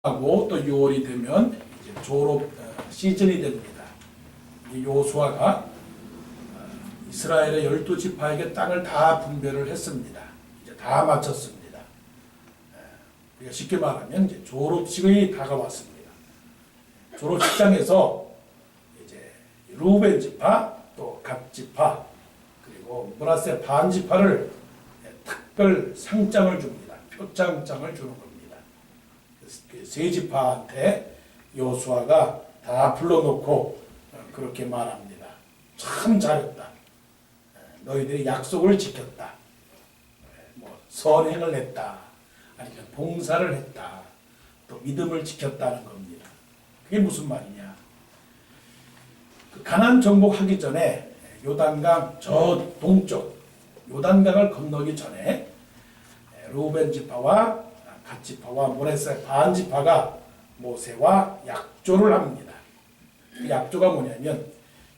하고 또 6월이 되면 이제 졸업 시즌이 됩니다. 이 요수아가 이스라엘의 12지파에게 땅을 다 분배를 했습니다. 이제 다 마쳤습니다. 우리가 쉽게 말하면 이제 졸업식이 다가왔습니다. 졸업식장에서 이제 루벤 지파, 또 갓 지파, 그리고 므낫세 반 지파를 특별 상장을 줍니다. 표창장을 주는 겁니다. 그 세 지파한테 요수아가 다 불러놓고 그렇게 말합니다. 참 잘했다. 너희들이 약속을 지켰다. 뭐 선행을 했다. 아니면 봉사를 했다. 또 믿음을 지켰다는 겁니다. 그게 무슨 말이냐? 그 가나안 정복하기 전에 요단강 저 동쪽 요단강을 건너기 전에 루벤 지파와 갓 지파와 므낫세 반 지파가 모세와 약조를 합니다. 그 약조가 뭐냐면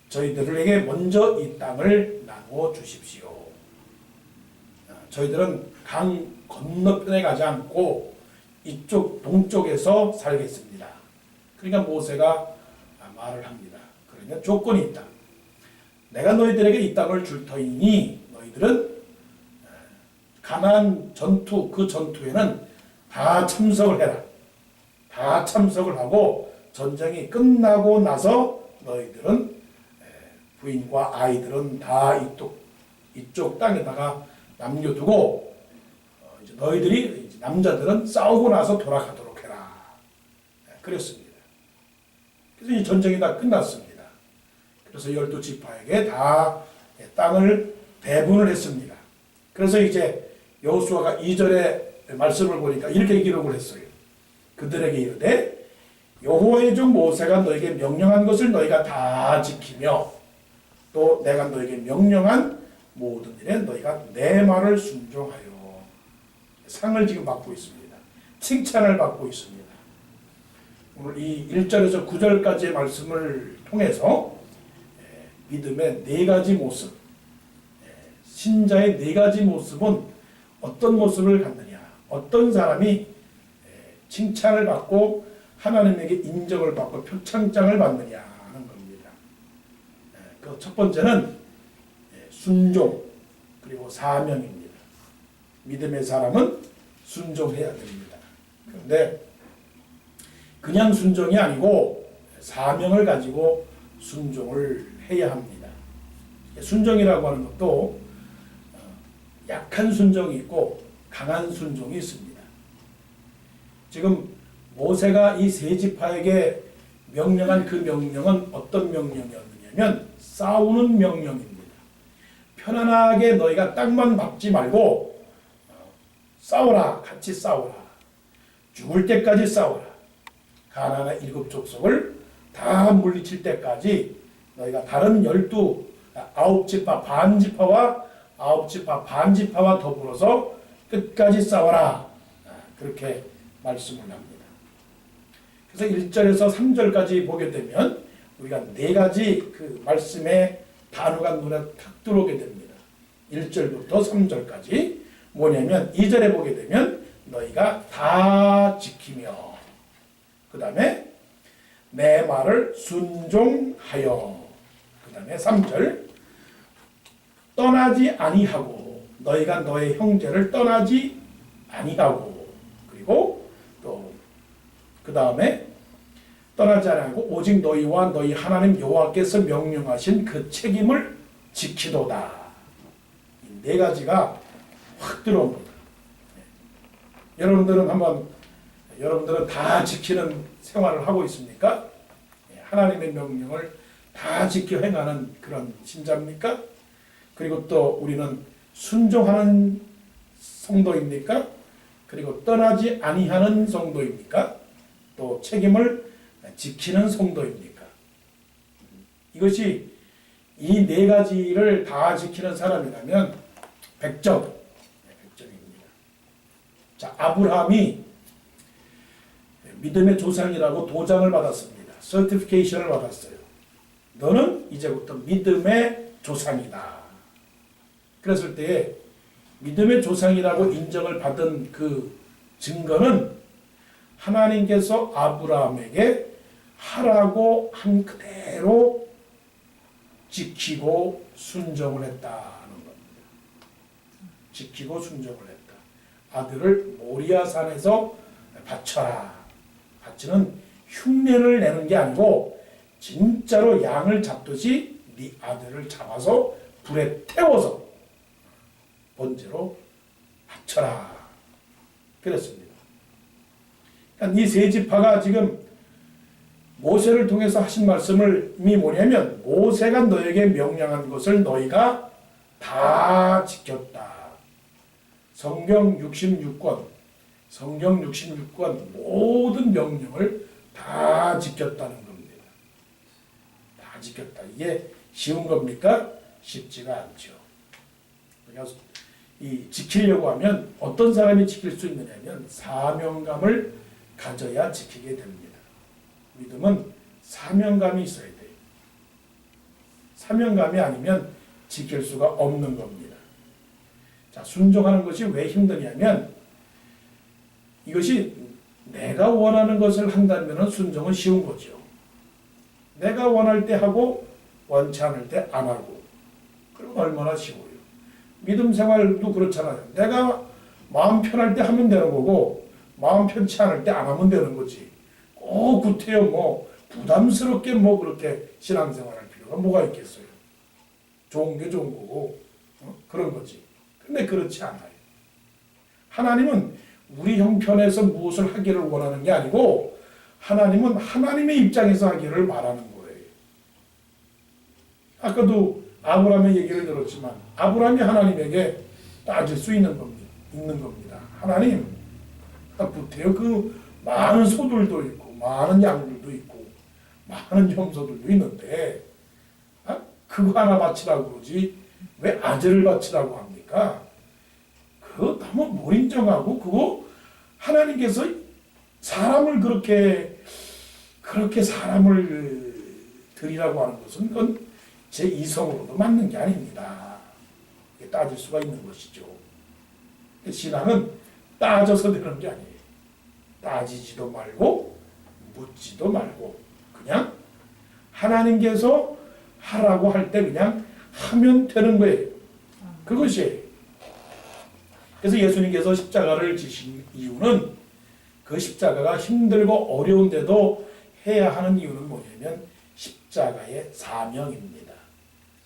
저희들에게 먼저 이 땅을 나누어 주십시오. 저희들은 강 건너편에 가지 않고 이쪽 동쪽에서 살겠습니다. 그러니까 모세가 말을 합니다. 그러면 조건이 있다. 내가 너희들에게 이 땅을 줄 터이니 너희들은 가나안 전투, 그 전투에는 다 참석을 해라. 다 참석을 하고 전쟁이 끝나고 나서 너희들은 부인과 아이들은 다 이쪽 땅에다가 남겨두고 이제 너희들이 이제 남자들은 싸우고 나서 돌아가도록 해라. 그랬습니다. 그래서 이 전쟁이 다 끝났습니다. 그래서 12지파에게 다 땅을 배분을 했습니다. 그래서 이제 여호수아가 2절에 말씀을 보니까 이렇게 기록을 했어요. 그들에게 이르되 여호와의 종 모세가 너에게 명령한 것을 너희가 다 지키며 또 내가 너에게 명령한 모든 일에 너희가 내 말을 순종하여 상을 지금 받고 있습니다. 칭찬을 받고 있습니다. 오늘 이 1절에서 9절까지의 말씀을 통해서 믿음의 네 가지 모습, 신자의 네 가지 모습은 어떤 모습을 갖느냐, 어떤 사람이 칭찬을 받고 하나님에게 인정을 받고 표창장을 받느냐 하는 겁니다. 그 첫 번째는 순종 그리고 사명입니다. 믿음의 사람은 순종해야 됩니다. 그런데 그냥 순종이 아니고 사명을 가지고 순종을 해야 합니다. 순종이라고 하는 것도 약한 순종이 있고 강한 순종이 있습니다. 지금 모세가 이 세 지파에게 명령한 그 명령은 어떤 명령이었느냐면 싸우는 명령입니다. 편안하게 너희가 땅만 밟지 말고 싸워라. 같이 싸워라. 죽을 때까지 싸워라. 가나안의 7족속을 다 물리칠 때까지 너희가 다른 9지파 반지파와 9지파 반지파와 더불어서 끝까지 싸워라. 그렇게 말씀을 합니다. 그래서 1절에서 3절까지 보게 되면 우리가 네 가지 그 말씀의 단어가 눈에 탁 들어오게 됩니다. 1절부터 3절까지 뭐냐면 2절에 보게 되면 너희가 다 지키며 그 다음에 내 말을 순종하여 그 다음에 3절 떠나지 아니하고 너희가 너의 형제를 떠나지 아니하고 그리고 또 그 다음에 떠나지 아니하고 오직 너희와 너희 하나님 여호와께서 명령하신 그 책임을 지키도다. 이 네 가지가 확 들어옵니다. 여러분들은 다 지키는 생활을 하고 있습니까? 하나님의 명령을 다 지켜 행하는 그런 신자입니까? 그리고 또 우리는 순종하는 성도입니까? 그리고 떠나지 아니하는 성도입니까? 또 책임을 지키는 성도입니까? 이것이 이 네 가지를 다 지키는 사람이라면 100점, 100점입니다. 자, 아브라함이 믿음의 조상이라고 도장을 받았습니다. 서티피케이션을 받았어요. 너는 이제부터 믿음의 조상이다. 그랬을 때에 믿음의 조상이라고 인정을 받은 그 증거는 하나님께서 아브라함에게 하라고 한 그대로 지키고 순종을 했다는 겁니다. 지키고 순종을 했다. 아들을 모리아 산에서 바쳐라. 바치는 흉내를 내는 게 아니고 진짜로 양을 잡듯이 네 아들을 잡아서 불에 태워서 번제로 바쳐라. 그랬습니다. 그러니까 이 세 지파가 지금 모세를 통해서 하신 말씀이 뭐냐면 모세가 너에게 명령한 것을 너희가 다 지켰다. 성경 66권 모든 명령을 다 지켰다는 겁니다. 다 지켰다. 이게 쉬운 겁니까? 쉽지가 않죠. 그러니까 이 지키려고 하면 어떤 사람이 지킬 수 있느냐면 사명감을 가져야 지키게 됩니다. 믿음은 사명감이 있어야 돼요. 사명감이 아니면 지킬 수가 없는 겁니다. 자, 순종하는 것이 왜 힘드냐면 이것이 내가 원하는 것을 한다면 순종은 쉬운 거죠. 내가 원할 때 하고 원치 않을 때 안 하고. 그럼 얼마나 쉬워요. 믿음 생활도 그렇잖아요. 내가 마음 편할 때 하면 되는 거고 마음 편치 않을 때 안 하면 되는 거지. 꼭 구태여 부담스럽게 그렇게 신앙생활할 필요가 뭐가 있겠어요. 좋은 게 좋은 거고 그런 거지. 근데 그렇지 않아요. 하나님은 우리 형편에서 무엇을 하기를 원하는 게 아니고 하나님은 하나님의 입장에서 하기를 바라는 거예요. 아까도 아브라함의 얘기를 들었지만 아브라함이 하나님에게 따질 수 있는 겁니다. 하나님, 부태여 그 많은 소들도 있고 많은 양들도 있고 많은 염소들도 있는데 그거 하나 바치라고 그러지 왜 아들을 바치라고 합니까? 그거 너무 무인정하고 그거 하나님께서 사람을 그렇게 사람을 드리라고 하는 것은 그건 제 이성으로도 맞는 게 아닙니다. 따질 수가 있는 것이죠. 신앙은 따져서 되는 게 아니에요. 따지지도 말고 묻지도 말고 그냥 하나님께서 하라고 할 때 그냥 하면 되는 거예요. 그것이에요. 그래서 예수님께서 십자가를 지신 이유는 그 십자가가 힘들고 어려운데도 해야 하는 이유는 뭐냐면 십자가의 사명입니다.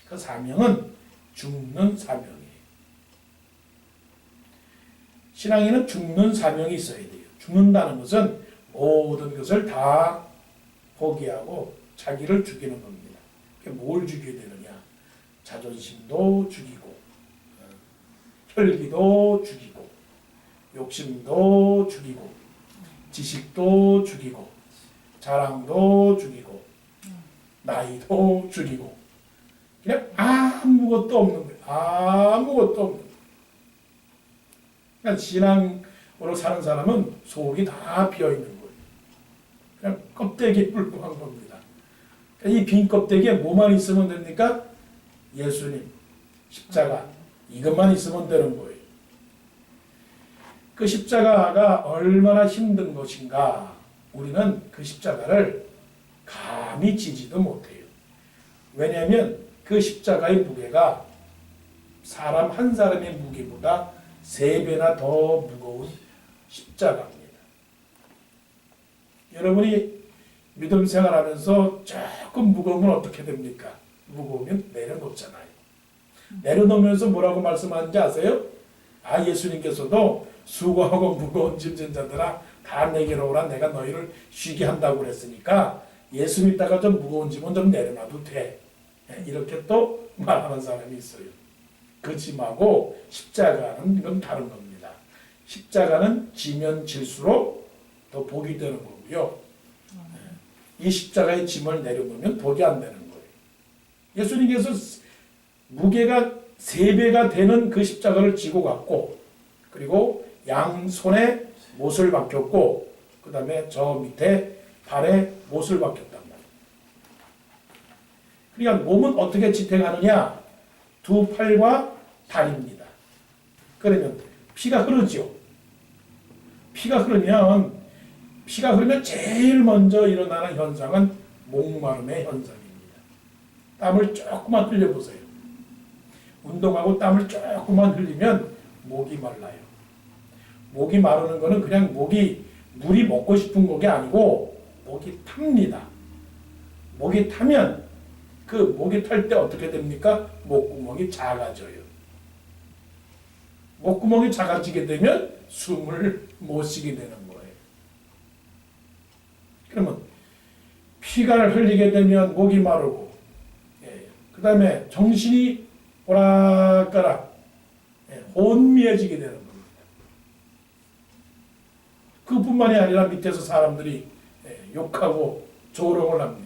그 사명은 죽는 사명이에요. 신앙에는 죽는 사명이 있어야 돼요. 죽는다는 것은 모든 것을 다 포기하고 자기를 죽이는 겁니다. 뭘 죽여야 되느냐? 자존심도 죽이고 혈기도 죽이고 욕심도 죽이고 지식도 죽이고 자랑도 죽이고 나이도 죽이고 그냥 아무것도 없는 거예요. 아무것도 없는 거예요. 그러니까 신앙으로 사는 사람은 속이 다 비어있는 거예요. 그냥 껍데기 뿔뿔한 겁니다. 그러니까 이 빈 껍데기에 뭐만 있으면 됩니까? 예수님, 십자가 이것만 있으면 되는 거예요. 그 십자가가 얼마나 힘든 것인가 우리는 그 십자가를 감히 지지도 못해요. 왜냐하면 그 십자가의 무게가 사람 한 사람의 무게보다 3배나 더 무거운 십자가입니다. 여러분이 믿음 생활하면서 조금 무거우면 어떻게 됩니까? 무거우면 내려놓잖아요. 내려놓으면서 뭐라고 말씀하는지 아세요? 예수님께서도 수고하고 무거운 짐진 자들아 다 내게로 오라 내가 너희를 쉬게 한다고 그랬으니까 예수 믿다가 좀 무거운 짐은 좀 내려놔도 돼. 이렇게 또 말하는 사람이 있어요. 그 짐하고 십자가는 이건 다른 겁니다. 십자가는 지면 질수록 더 복이 되는 거고요. 이 십자가의 짐을 내려놓으면 복이 안 되는 거예요. 예수님께서 무게가 3배가 되는 그 십자가를 지고 갔고 그리고 양손에 못을 박혔고 그 다음에 저 밑에 발에 못을 박혔단 말이에요. 그러니까 몸은 어떻게 지탱하느냐? 2 팔과 다리입니다. 그러면 피가 흐르죠. 피가 흐르면 피가 흐르면 제일 먼저 일어나는 현상은 목마름의 현상입니다. 땀을 조금만 흘려보세요. 운동하고 땀을 조금만 흘리면 목이 말라요. 목이 마르는 거는 그냥 물이 먹고 싶은 목이 아니고 목이 탑니다. 목이 타면 그 목이 탈 때 어떻게 됩니까? 목구멍이 작아져요. 목구멍이 작아지게 되면 숨을 못 쉬게 되는 거예요. 그러면 피가 흘리게 되면 목이 마르고, 그 다음에 정신이 오락가락 혼미해지게 되는 겁니다. 그뿐만이 아니라 밑에서 사람들이 욕하고 조롱을 합니다.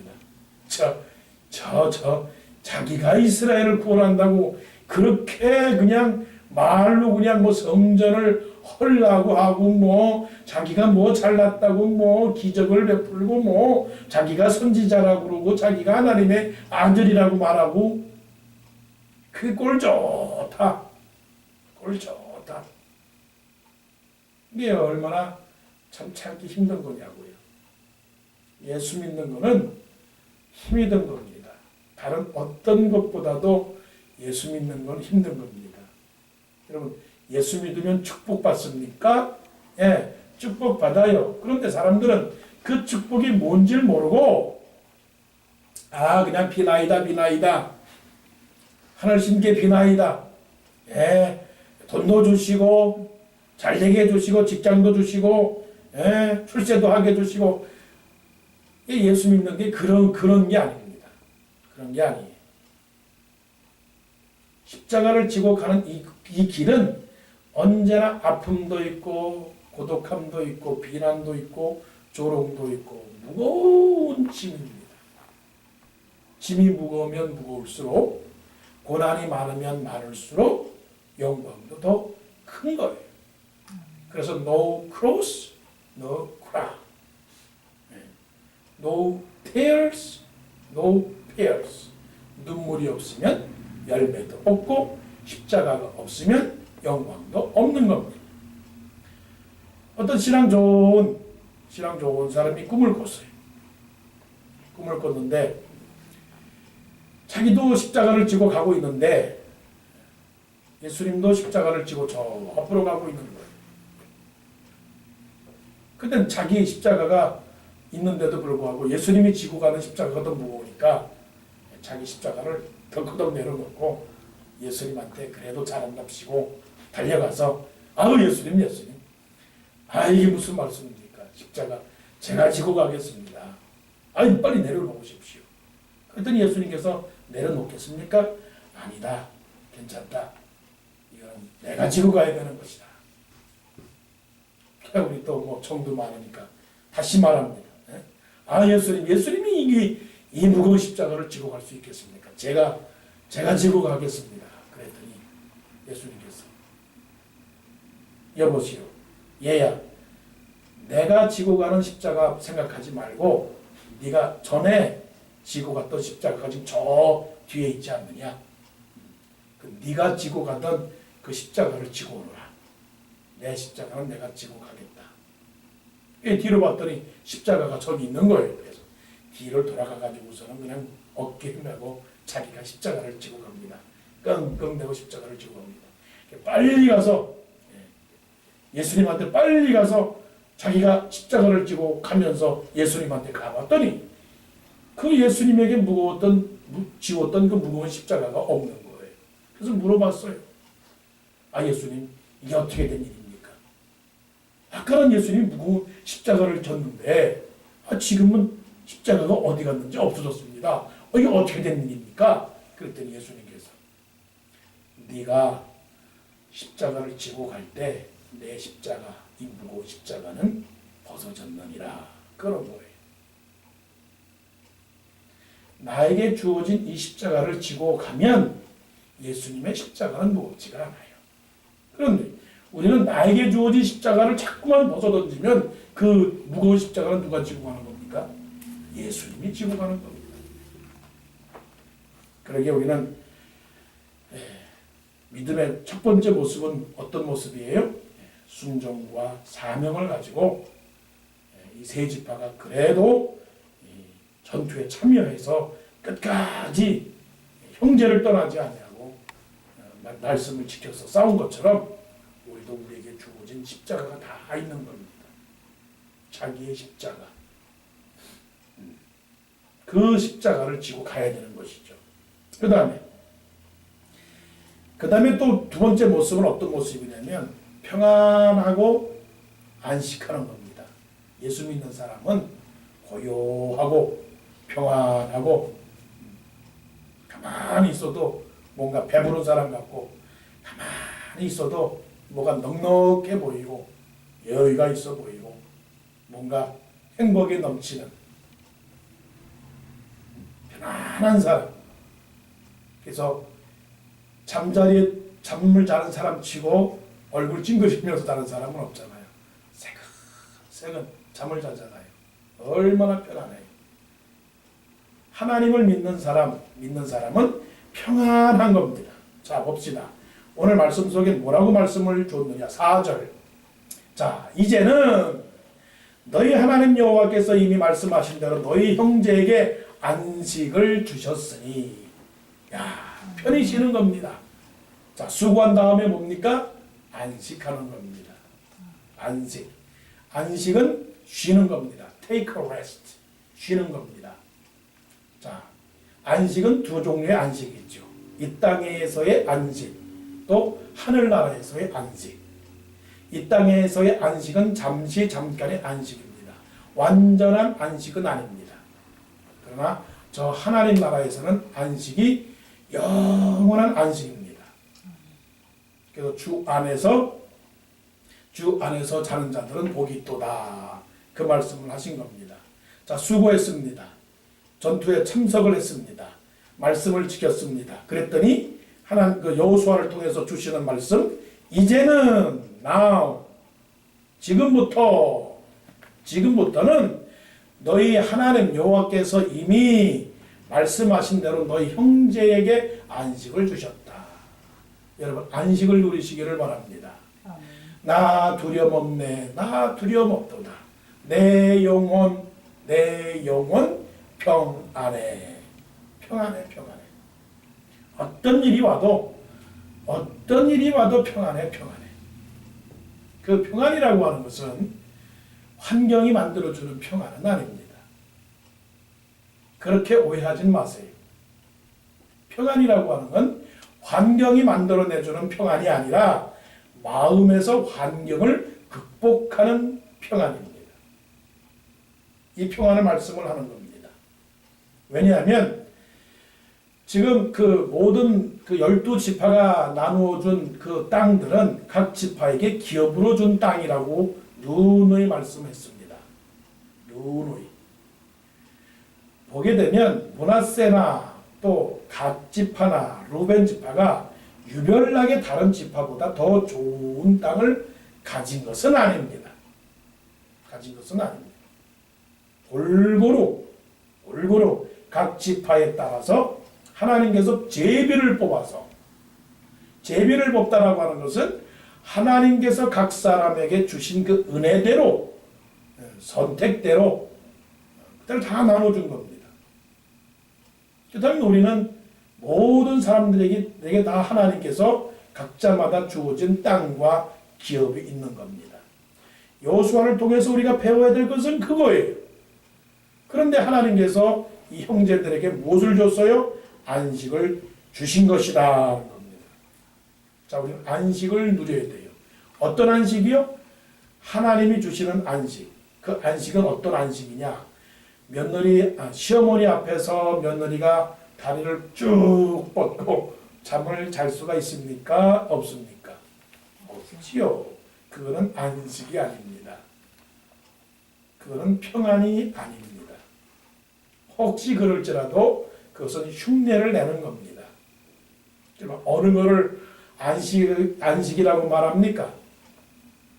자기가 이스라엘을 구원한다고 그렇게 그냥 말로 그냥 뭐 성전을 헐라고 하고 뭐 자기가 뭐 잘났다고 뭐 기적을 베풀고 뭐 자기가 선지자라고 그러고 자기가 하나님의 아들이라고 말하고 그게 꼴 좋다. 꼴 좋다. 이게 얼마나 참 참기 힘든 거냐고요. 예수 믿는 거는 힘이 든 겁니다. 다른 어떤 것보다도 예수 믿는 건 힘든 겁니다. 여러분 예수 믿으면 축복받습니까? 예, 축복받아요. 그런데 사람들은 그 축복이 뭔지를 모르고 그냥 비나이다. 하늘신께 비나이다. 예, 돈도 주시고 잘되게 해주시고 직장도 주시고 출세도 하게 해주시고 예수 믿는 게 그런 게 아닙니다. 그런 게 아니에요. 십자가를 지고 가는 이 길은 언제나 아픔도 있고 고독함도 있고 비난도 있고 조롱도 있고 무거운 짐입니다. 짐이 무거우면 무거울수록 고난이 많으면 많을수록 영광도 더 큰 거예요. 그래서 no cross, no crown. No tears, no pears. 눈물이 없으면 열매도 없고 십자가가 없으면 영광도 없는 겁니다. 어떤 신앙 좋은 사람이 꿈을 꿨어요. 꿈을 꿨는데 자기도 십자가를 지고 가고 있는데 예수님도 십자가를 지고 저 앞으로 가고 있는 거예요. 그때 자기 십자가가 있는데도 불구하고 예수님이 지고 가는 십자가가 더 무거우니까 자기 십자가를 덜커덕 내려놓고 예수님한테 그래도 잘한답시고 달려가서 예수님 이게 무슨 말씀입니까? 십자가 제가 지고 가겠습니다. 빨리 내려놓으십시오. 그랬더니 예수님께서 내려놓겠습니까? 아니다. 괜찮다. 이건 내가 지고 가야 되는 것이다. 우리 또 뭐 정도 많으니까 다시 말합니다. 예수님이 이 무거운 십자가를 지고 갈 수 있겠습니까? 제가 지고 가겠습니다. 그랬더니 예수님께서 여보시오, 얘야, 내가 지고 가는 십자가 생각하지 말고 네가 전에 지고 갔던 십자가가 지금 저 뒤에 있지 않느냐? 네가 지고 가던 그 십자가를 지고 오너라. 내 십자가는 내가 지고 가겠다. 뒤로 봤더니 십자가가 저기 있는 거예요. 그래서 뒤를 돌아가가지고서는 그냥 어깨 메고 자기가 십자가를 지고 갑니다. 끙끙 대고 십자가를 지고 갑니다. 빨리 가서 예수님한테 빨리 가서 자기가 십자가를 지고 가면서 예수님한테 가봤더니 그 예수님에게 지웠던 그 무거운 십자가가 없는 거예요. 그래서 물어봤어요. 예수님, 이게 어떻게 된 일입니까? 아까는 예수님이 무거운 십자가를 졌는데 지금은 십자가가 어디 갔는지 없어졌습니다. 이게 어떻게 된 일입니까? 그랬더니 예수님께서 네가 십자가를 지고 갈 때 내 십자가, 이 무거운 십자가는 벗어졌느니라. 그런 거예요. 나에게 주어진 이 십자가를 지고 가면 예수님의 십자가는 무겁지가 않아요. 그런데 우리는 나에게 주어진 십자가를 자꾸만 벗어던지면 그 무거운 십자가는 누가 지고 가는 겁니까? 예수님이 지고 가는 겁니다. 그러기에 우리는 믿음의 첫 번째 모습은 어떤 모습이에요? 순종과 사명을 가지고 이 세 지파가 그래도 이 전투에 참여해서 끝까지 형제를 떠나지 아니하고 말씀을 지켜서 싸운 것처럼 우리도 우리에게 주어진 십자가가 다 있는 겁니다. 자기의 십자가. 그 십자가를 지고 가야 되는 것이죠. 그 다음에 또 두 번째 모습은 어떤 모습이냐면 평안하고 안식하는 겁니다. 예수 믿는 사람은 고요하고 평안하고 가만히 있어도 뭔가 배부른 사람 같고 가만히 있어도 뭐가 넉넉해 보이고 여유가 있어 보이고 뭔가 행복이 넘치는 편안한 사람. 그래서 잠자리에 잠을 자는 사람 치고 얼굴 찡그리면서 자는 사람은 없잖아요. 새근 잠을 자잖아요. 얼마나 편안해요. 하나님을 믿는 사람은 평안한 겁니다. 자, 봅시다. 오늘 말씀 속에 뭐라고 말씀을 줬느냐. 4절. 자, 이제는 너희 하나님 여호와께서 이미 말씀하신 대로 너희 형제에게 안식을 주셨으니. 야, 편히 쉬는 겁니다. 자, 수고한 다음에 뭡니까? 안식하는 겁니다. 안식. 안식은 쉬는 겁니다. Take a rest. 쉬는 겁니다. 자, 안식은 두 종류의 안식이 있죠. 이 땅에서의 안식, 또 하늘나라에서의 안식. 이 땅에서의 안식은 잠깐의 안식입니다. 완전한 안식은 아닙니다. 그러나 저 하나님 나라에서는 안식이 영원한 안식입니다. 그래서 주 안에서 자는 자들은 복이 있도다. 그 말씀을 하신 겁니다. 자, 수고했습니다. 전투에 참석을 했습니다. 말씀을 지켰습니다. 그랬더니 하나님 그 여호수아를 통해서 주시는 말씀, 이제는 now 지금부터는 너희 하나님 여호와께서 이미 말씀하신 대로 너희 형제에게 안식을 주셨다. 여러분, 안식을 누리시기를 바랍니다. 나 두려움 없네. 나 두려움 없도다. 내 영혼 평안해. 평안해. 어떤 일이 와도 평안해. 그 평안이라고 하는 것은 환경이 만들어주는 평안은 아닙니다. 그렇게 오해하진 마세요. 평안이라고 하는 건 환경이 만들어내주는 평안이 아니라 마음에서 환경을 극복하는 평안입니다. 이 평안의 말씀을 하는 겁니다. 왜냐하면 지금 그 모든 그 12지파가 나누어준 그 땅들은 각 지파에게 기업으로 준 땅이라고 누누이 말씀했습니다. 누누이. 보게 되면 므낫세나 또 갓 지파나 루벤 지파가 유별나게 다른 지파보다 더 좋은 땅을 가진 것은 아닙니다. 골고루 각 지파에 따라서 하나님께서 제비를 뽑다라고 하는 것은 하나님께서 각 사람에게 주신 그 은혜대로, 선택대로 그대로 다 나눠준 겁니다. 그렇다면 우리는 모든 사람들에게 다 하나님께서 각자마다 주어진 땅과 기업이 있는 겁니다. 여호수아를 통해서 우리가 배워야 될 것은 그거예요. 그런데 하나님께서 이 형제들에게 무엇을 줬어요? 안식을 주신 것이다. 겁니다. 자, 우리는 안식을 누려야 돼요. 어떤 안식이요? 하나님이 주시는 안식. 그 안식은 어떤 안식이냐? 시어머니 앞에서 며느리가 다리를 쭉 뻗고 잠을 잘 수가 있습니까? 없습니까? 없지요. 그거는 안식이 아닙니다. 그거는 평안이 아닙니다. 혹시 그럴지라도 그것은 흉내를 내는 겁니다. 어느 거를 안식이라고 말합니까?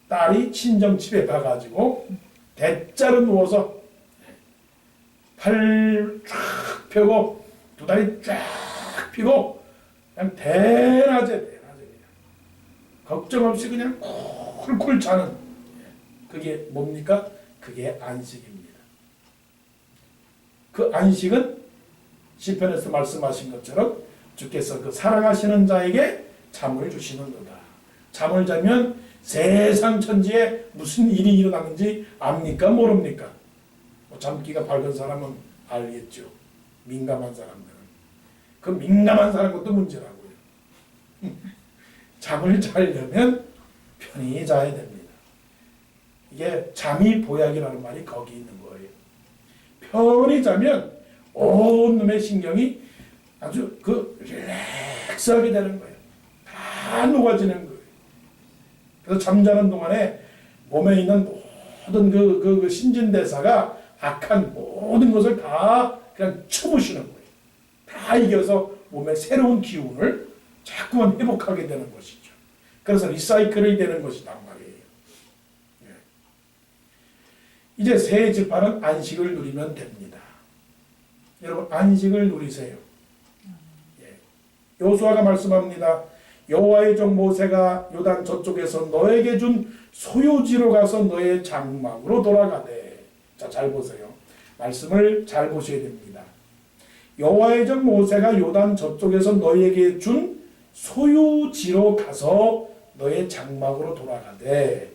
딸이 친정집에 가가지고 대자로 누워서 팔 쫙 펴고 두 다리 쫙 펴고 그냥 대낮에 그냥 걱정 없이 그냥 쿨쿨 자는, 그게 뭡니까? 그게 안식입니다. 그 안식은 시편에서 말씀하신 것처럼 주께서 그 사랑하시는 자에게 잠을 주시는 거다. 잠을 자면 세상 천지에 무슨 일이 일어나는지 압니까? 모릅니까? 잠기가 밝은 사람은 알겠죠. 민감한 사람들은. 그 민감한 사람 것도 문제라고요. 잠을 자려면 편히 자야 됩니다. 이게 잠이 보약이라는 말이 거기 있는 거예요. 편히 자면 온 놈의 신경이 아주 릴렉스하게 되는 거예요. 다 녹아지는 거예요. 그래서 잠자는 동안에 몸에 있는 모든 그 신진대사가 악한 모든 것을 다 그냥 쳐부시는 거예요. 다 이겨서 몸에 새로운 기운을 자꾸만 회복하게 되는 것이죠. 그래서 리사이클이 되는 것이란 말이에요. 예. 이제 새 지파는 안식을 누리면 됩니다. 여러분 안식을 누리세요. 예. 여호수아가 말씀합니다. 여호와의 종 모세가 요단 저쪽에서 너에게 준 소유지로 가서 너의 장막으로 돌아가되. 자, 잘 보세요. 말씀을 잘 보셔야 됩니다. 여호와의 종 모세가 요단 저쪽에서 너에게 준 소유지로 가서 너의 장막으로 돌아가되.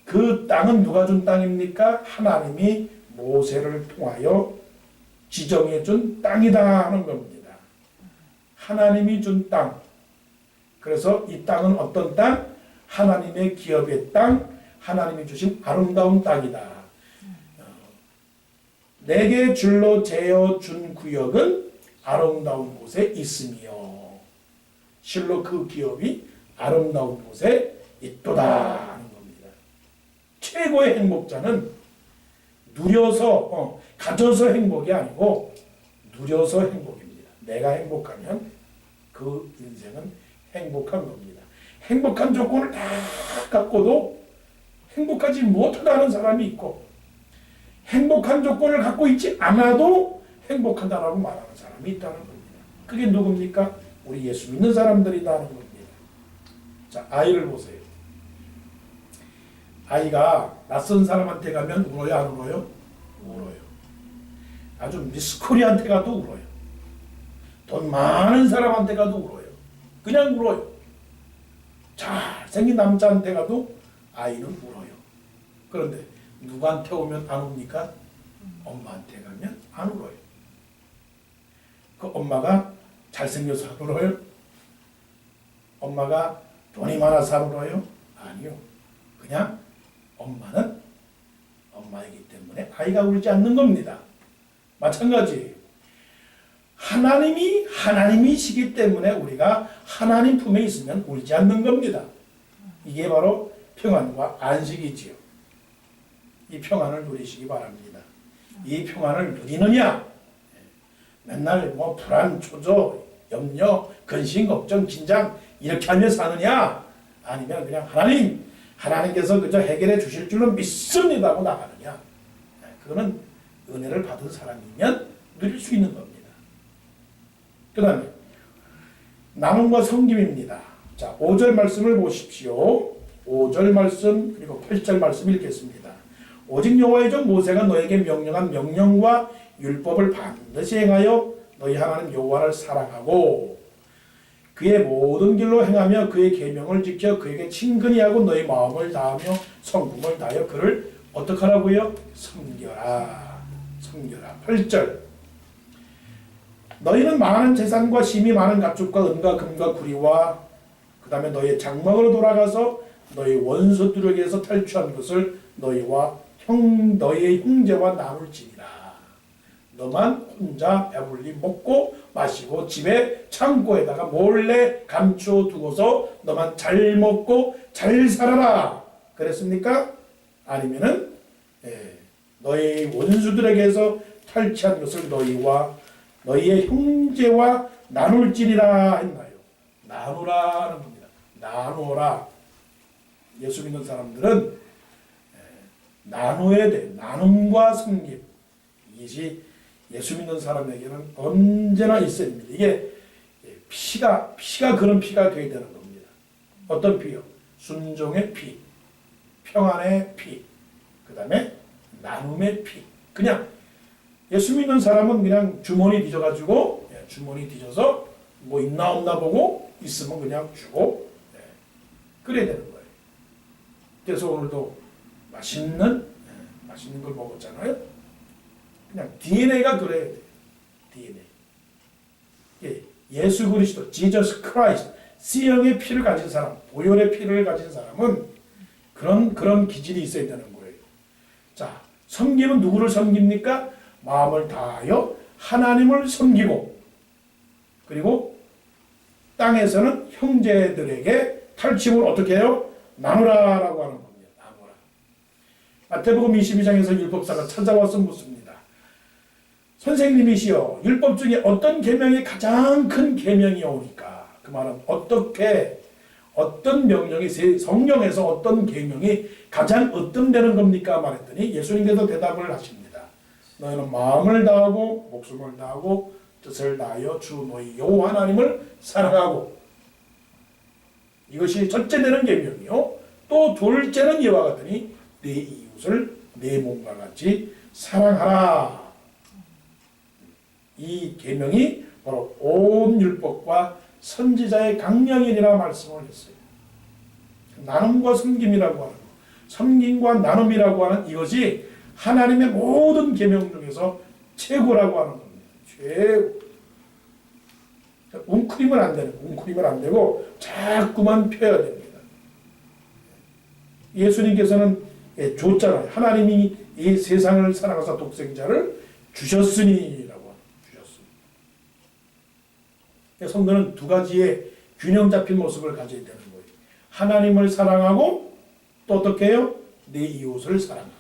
그 땅은 누가 준 땅입니까? 하나님이 모세를 통하여 지정해 준 땅이다 하는 겁니다. 하나님이 준 땅. 그래서 이 땅은 어떤 땅? 하나님의 기업의 땅, 하나님이 주신 아름다운 땅이다. 내게 줄로 재어 준 구역은 아름다운 곳에 있으며 실로 그 기업이 아름다운 곳에 있도다 하는 겁니다. 최고의 행복자는 누려서 가져서 행복이 아니고 누려서 행복입니다. 내가 행복하면 그 인생은 행복한 겁니다. 행복한 조건을 다 갖고도 행복하지 못하다는 사람이 있고 행복한 조건을 갖고 있지 않아도 행복하다라고 말하는 사람이 있다는 겁니다. 그게 누굽니까? 우리 예수 믿는 사람들이라는 겁니다. 자, 아이를 보세요. 아이가 낯선 사람한테 가면 울어요, 안 울어요? 울어요. 아주 미스코리한테 가도 울어요. 돈 많은 사람한테 가도 울어요. 그냥 울어요. 잘생긴 남자한테 가도 아이는 울어요. 그런데 누구한테 오면 안 웁니까? 엄마한테 가면 안 울어요. 그 엄마가 잘생겨서 안 울어요? 엄마가 돈이 많아서 안 울어요? 아니요. 그냥 엄마는 엄마이기 때문에 아이가 울지 않는 겁니다. 마찬가지 하나님이시기 때문에 우리가 하나님 품에 있으면 울지 않는 겁니다. 이게 바로 평안과 안식이지요. 이 평안을 누리시기 바랍니다. 이 평안을 누리느냐? 맨날 불안, 초조, 염려, 근심, 걱정, 긴장 이렇게 하며 사느냐? 아니면 그냥 하나님께서 그저 해결해 주실 줄로 믿습니다 하고 나가느냐? 그거는 은혜를 받은 사람이면 누릴 수 있는 겁니다. 그 다음에 나눔과 섬김입니다. 자, 5절 말씀을 보십시오. 5절 말씀 그리고 8절 말씀 읽겠습니다. 오직 여호와의 종 모세가 너에게 명령한 명령과 율법을 반드시 행하여 너희 하나님 여호와를 사랑하고 그의 모든 길로 행하며 그의 계명을 지켜 그에게 친근히 하고 너희 마음을 다하며 성품을 다하여 그를 어떻게 하라고요? 섬겨라. 섬겨라. 8절 너희는 많은 재산과 심이 많은 가축과 은과 금과 구리와 그 다음에 너희의 장막으로 돌아가서 너희 원수들에게서 탈취한 것을 너희의 형제와 나눌지니라. 너만 혼자 배불리 먹고 마시고 집에 창고에다가 몰래 감추어 두고서 너만 잘 먹고 잘 살아라. 그랬습니까? 아니면은 너희 원수들에게서 탈취한 것을 너희의 형제와 나눌지니라 했나요? 나누라는 겁니다. 나누어라. 예수 믿는 사람들은 나눠야 돼. 나눔과 섬김. 이것이 예수 믿는 사람에게는 언제나 있어야 됩니다. 이게 피가 그런 피가 되어야 되는 겁니다. 어떤 피요? 순종의 피, 평안의 피, 그 다음에 나눔의 피. 그냥 예수 믿는 사람은 그냥 주머니 뒤져가지고 주머니 뒤져서 뭐 있나 없나 보고 있으면 그냥 주고 그래야 되는 거예요. 그래서 오늘도 맛있는 걸 먹었잖아요. 그냥 DNA가 그래야 돼요. DNA. 예수 그리스도, Jesus Christ, C형의 피를 가진 사람, 보혈의 피를 가진 사람은 그런 기질이 있어야 되는 거예요. 자, 섬기면 누구를 섬깁니까? 마음을 다하여 하나님을 섬기고, 그리고 땅에서는 형제들에게 탈취물 어떻게 해요? 나누라라고 하는 겁니다. 나누라. 마태복음 22장에서 율법사가 찾아와서 묻습니다. 선생님이시여, 율법 중에 어떤 계명이 가장 큰 계명이오니까? 그 말은 어떤 명령이 성경에서 어떤 계명이 가장 으뜸되는 겁니까? 말했더니 예수님께서 대답을 하십니다. 너희는 마음을 다하고 목숨을 다하고 뜻을 다하여 주 너희 여호와 하나님을 사랑하고, 이것이 첫째 되는 계명이요. 또 둘째는 이와 같으니 내 이웃을 내 몸과 같이 사랑하라. 이 계명이 바로 온 율법과 선지자의 강령이니라 말씀을 했어요. 나눔과 섬김이라고 하는 것, 섬김과 나눔이라고 하는 이것이 하나님의 모든 계명 중에서 최고라고 하는 겁니다. 최고. 웅크리면 안 되고 자꾸만 펴야 됩니다. 예수님께서는 줬잖아요. 하나님이 이 세상을 사랑하사 독생자를 주셨으니라고 주셨습니다. 성도는 두 가지의 균형 잡힌 모습을 가져야 되는 거예요. 하나님을 사랑하고 또 어떻게 해요? 내 이웃을 사랑하고.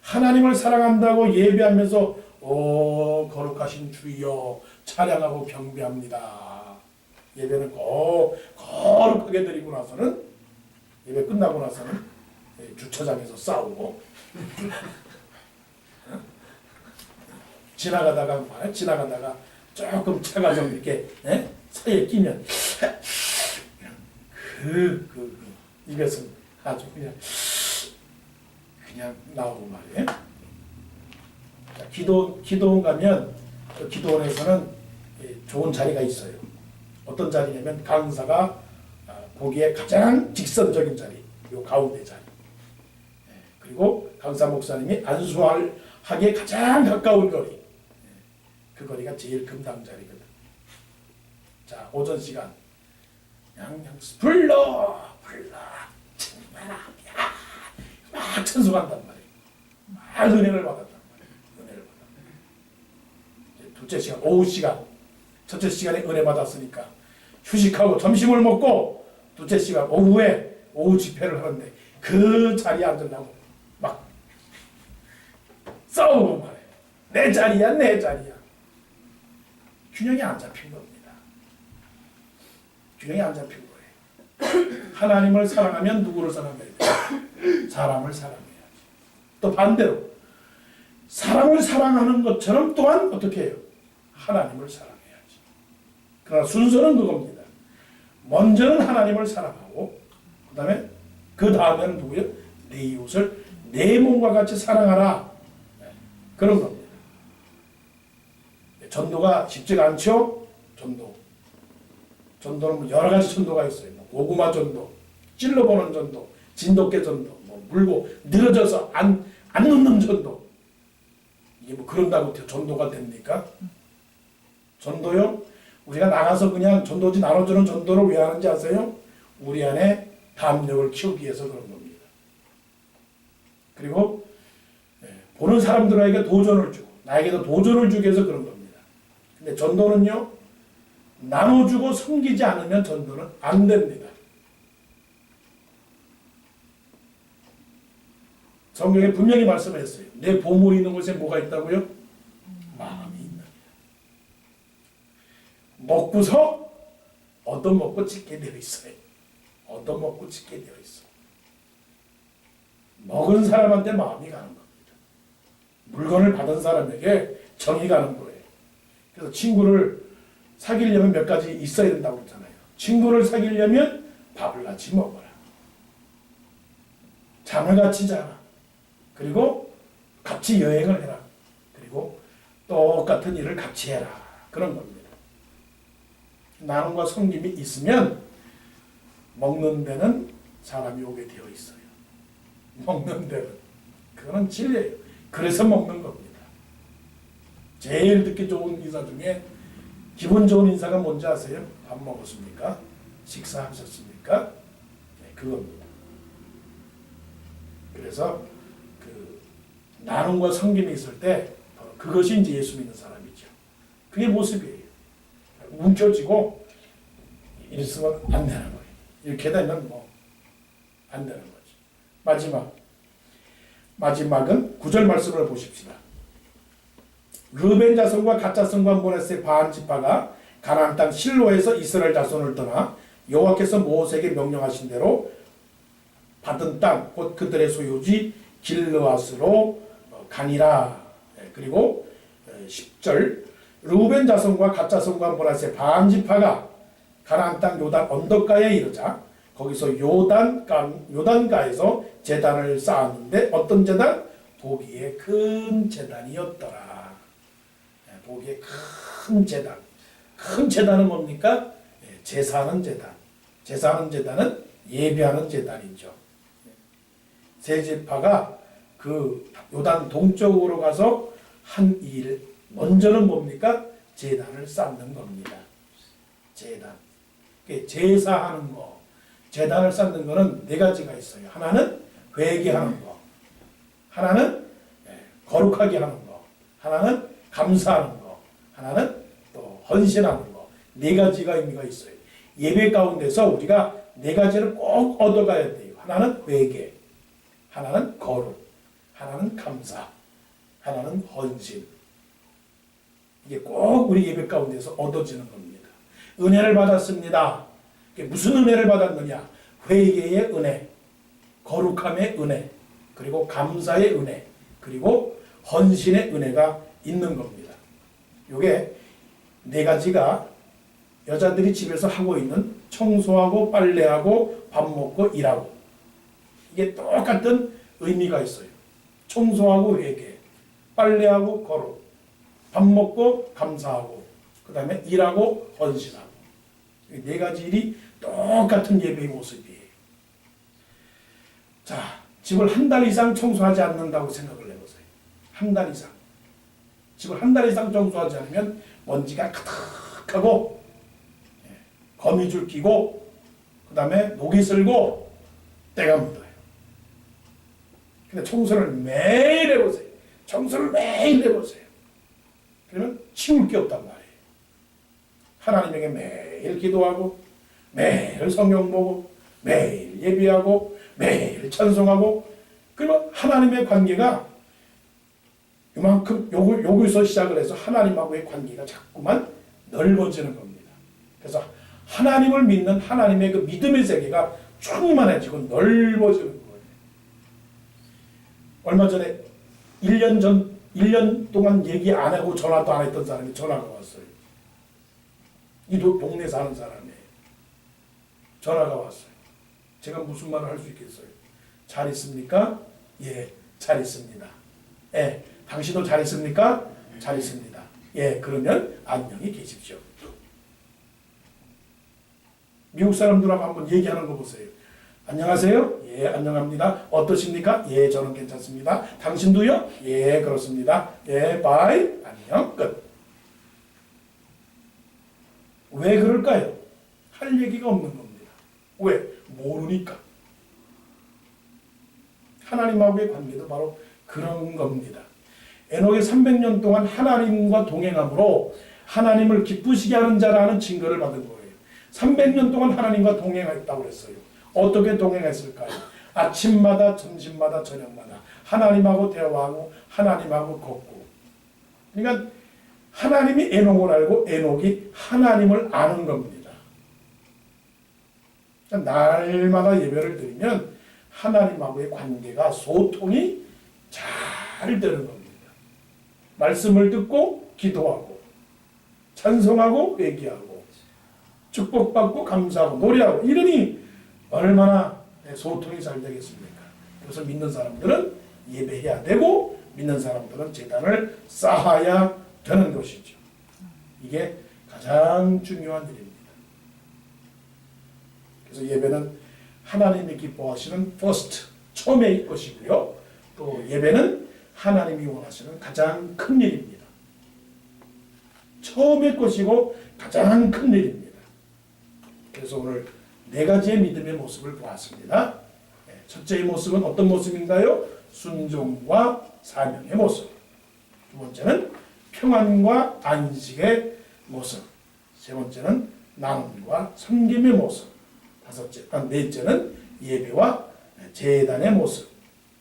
하나님을 사랑한다고 예배하면서 거룩하신 주여 찬양하고 경배합니다. 예배는 거룩하게 드리고 나서는, 예배 끝나고 나서는 주차장에서 싸우고 지나가다가 조금 차가 좀 이렇게 사이에 끼면 입에서 아주 그냥 나오고 말이에요. 자, 기도원 가면 그 기도원에서는 좋은 자리가 있어요. 어떤 자리냐면 강사가 보기에 가장 직선적인 자리, 요 가운데 자리. 그리고 강사 목사님이 안수하기에 가장 가까운 거리. 그 거리가 제일 금당 자리거든. 자, 오전 시간 그냥 불러 막 찬송한단 말이에요. 막 은혜를 받았단 말이에요. 둘째 시간, 오후 시간, 첫째 시간에 은혜 받았으니까 휴식하고 점심을 먹고 둘째 시간 오후에 오후 집회를 하는데 그 자리에 앉으려고 막 싸우고 말해요. 내 자리야. 균형이 안 잡힌 겁니다. 균형이 안 잡힌 거예요. 하나님을 사랑하면 누구를 사랑해야 돼요? 사람을 사랑해야지. 또 반대로 사람을 사랑하는 것처럼 또한 어떻게 해요? 하나님을 사랑해야지. 그러나 순서는 그겁니다. 먼저는 하나님을 사랑하고 그 다음에는 누구예요? 내 이웃을 내 몸과 같이 사랑하라. 그런 겁니다. 전도가 쉽지가 않죠? 전도는 여러 가지 전도가 있어요. 고구마 전도, 찔러보는 전도, 진돗개 전도, 물고 늘어져서 안 놓는 전도. 이게 그런다고 전도가 됩니까? 전도요? 우리가 나가서 그냥 전도지 나눠주는 전도를 왜 하는지 아세요? 우리 안에 담력을 키우기 위해서 그런 겁니다. 그리고 보는 사람들에게 도전을 주고 나에게도 도전을 주기 위해서 그런 겁니다. 근데 전도는요, 나눠주고 섬기지 않으면 전도는 안 됩니다. 성경에 분명히 말씀했어요. 내 보물이 있는 곳에 뭐가 있다고요? 마음이 있느니라. 먹고서 얻어먹고 짓게 되어 있어요. 얻어먹고 짓게 되어 있어. 먹은 사람한테 마음이 가는 겁니다. 물건을 받은 사람에게 정이 가는 거예요. 그래서 친구를 사귀려면 몇 가지 있어야 된다고 그러잖아요. 친구를 사귀려면 밥을 같이 먹어라. 잠을 같이 자라. 그리고 같이 여행을 해라. 그리고 똑같은 일을 같이 해라. 그런 겁니다. 나눔과 섬김이 있으면 먹는 데는 사람이 오게 되어 있어요. 먹는 데는. 그거는 진리예요. 그래서 먹는 겁니다. 제일 듣기 좋은 인사 중에 기분 좋은 인사가 뭔지 아세요? 밥 먹었습니까? 식사하셨습니까? 네, 그겁니다. 그래서 그 나눔과 섬김이 있을 때 그것이 이제 예수 믿는 사람이죠. 그게 모습이에요. 움켜쥐고 이랬으면 안 되는 거예요. 이렇게 되면 뭐 안 되는 거죠. 마지막은 9절 말씀을 보십시다. 르벤 자손과 갓 자손과 므낫세 반 지파가 가나안 땅 실로에서 이스라엘 자손을 떠나 여호와께서 모세에게 명령하신 대로 받은 땅 곧 그들의 소유지 길르앗으로 가니라. 그리고 10절 르벤 자손과 갓 자손과 므낫세 반 지파가 가나안 땅 요단 언덕가에 이르자 거기서 요단가에서 제단을 쌓았는데 어떤 제단? 보기에 큰 제단이었더라. 보기에 큰 제단. 큰 제단은 뭡니까? 제사하는 제단. 제사하는 제단은 예배하는 제단이죠. 세 지파가 그 요단 동쪽으로 가서 한 일, 먼저는 뭡니까? 제단을 쌓는 겁니다. 제단. 제사하는 거. 제단을 쌓는 거는 네 가지가 있어요. 하나는 회개하는 거. 하나는 거룩하게 하는 거. 하나는 감사하는 거. 하나는 또 헌신하는 거. 네 가지가 의미가 있어요. 예배 가운데서 우리가 네 가지를 꼭 얻어가야 돼요. 하나는 회개. 하나는 거룩. 하나는 감사. 하나는 헌신. 이게 꼭 우리 예배 가운데서 얻어지는 겁니다. 은혜를 받았습니다. 무슨 은혜를 받았느냐? 회개의 은혜, 거룩함의 은혜, 그리고 감사의 은혜, 그리고 헌신의 은혜가 있는 겁니다. 이게 네 가지가 여자들이 집에서 하고 있는 청소하고 빨래하고 밥 먹고 일하고 이게 똑같은 의미가 있어요. 청소하고 회개, 빨래하고 거룩, 밥 먹고 감사하고 그 다음에 일하고 헌신하고 네 가지 일이 똑같은 예배의 모습이에요. 자, 집을 한 달 이상 청소하지 않는다고 생각을 해보세요. 한 달 이상. 집을 한 달 이상 청소하지 않으면 먼지가 가득하고 거미줄 끼고 그 다음에 녹이 슬고 때가 묻어요. 근데 청소를 매일 해보세요. 청소를 매일 해보세요. 그러면 치울 게 없단 말이에요. 하나님에게 매일 기도하고 매일 성경 보고 매일 예배하고 매일 찬송하고 그리고 하나님의 관계가 이만큼 여기서 시작을 해서 하나님하고의 관계가 자꾸만 넓어지는 겁니다. 그래서 하나님을 믿는 하나님의 그 믿음의 세계가 충만해지고 넓어지는 거예요. 얼마 전에 1년 동안 얘기 안 하고 전화도 안 했던 사람이 전화가 왔어요. 이 동네 사는 사람이에요. 전화가 왔어요. 제가 무슨 말을 할 수 있겠어요? 잘 있습니까? 예, 잘 있습니다. 예, 당신도 잘 있습니까? 잘 있습니다. 예, 그러면 안녕히 계십시오. 미국 사람들하고 한번 얘기하는 거 보세요. 안녕하세요? 예, 안녕합니다. 어떠십니까? 예, 저는 괜찮습니다. 당신도요? 예, 그렇습니다. 예, 바이. 안녕. 끝. 왜 그럴까요? 할 얘기가 없는 겁니다. 왜? 모르니까. 하나님하고의 관계도 바로 그런 겁니다. 에녹이 300년 동안 하나님과 동행함으로 하나님을 기쁘시게 하는 자라는 증거를 받은 거예요. 300년 동안 하나님과 동행했다고 그랬어요. 어떻게 동행했을까요? 아침마다 점심마다 저녁마다 하나님하고 대화하고 하나님하고 걷고. 그러니까 하나님이 에녹을 알고 에녹이 하나님을 아는 겁니다. 그러니까 날마다 예배를 드리면 하나님하고의 관계가 소통이 잘 되는 겁니다. 말씀을 듣고 기도하고 찬송하고 회개하고 축복받고 감사하고 노래하고 이러니 얼마나 소통이 잘 되겠습니까? 그래서 믿는 사람들은 예배해야 되고 믿는 사람들은 제단을 쌓아야 되는 것이죠. 이게 가장 중요한 일입니다. 그래서 예배는 하나님이 기뻐하시는 first, 처음의 것이고요. 또 예배는 하나님이 원하시는 가장 큰 일입니다. 처음의 것이고 가장 큰 일입니다. 그래서 오늘 네 가지의 믿음의 모습을 보았습니다. 첫째의 모습은 어떤 모습인가요? 순종과 사명의 모습. 두 번째는 평안과 안식의 모습. 세 번째는 나눔과 섬김의 모습. 넷째는 예배와 제단의 모습.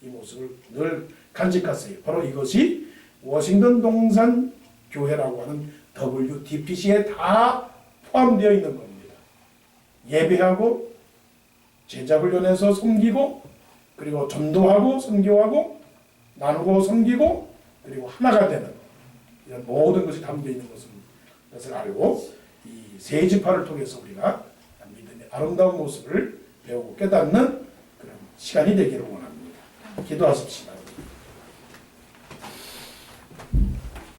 이 모습을 늘 간직하세요. 바로 이것이 워싱턴 동산 교회라고 하는 WDPC에 다 포함되어 있는 겁니다. 예배하고 제자 훈련에서 섬기고 그리고 전도하고 선교하고 나누고 섬기고 그리고 하나가 되는 이런 모든 것이 담겨 있는 것을 알고 이 세 지파를 통해서 우리가 믿음의 아름다운 모습을 배우고 깨닫는 그런 시간이 되기를 원합니다. 기도하십시다.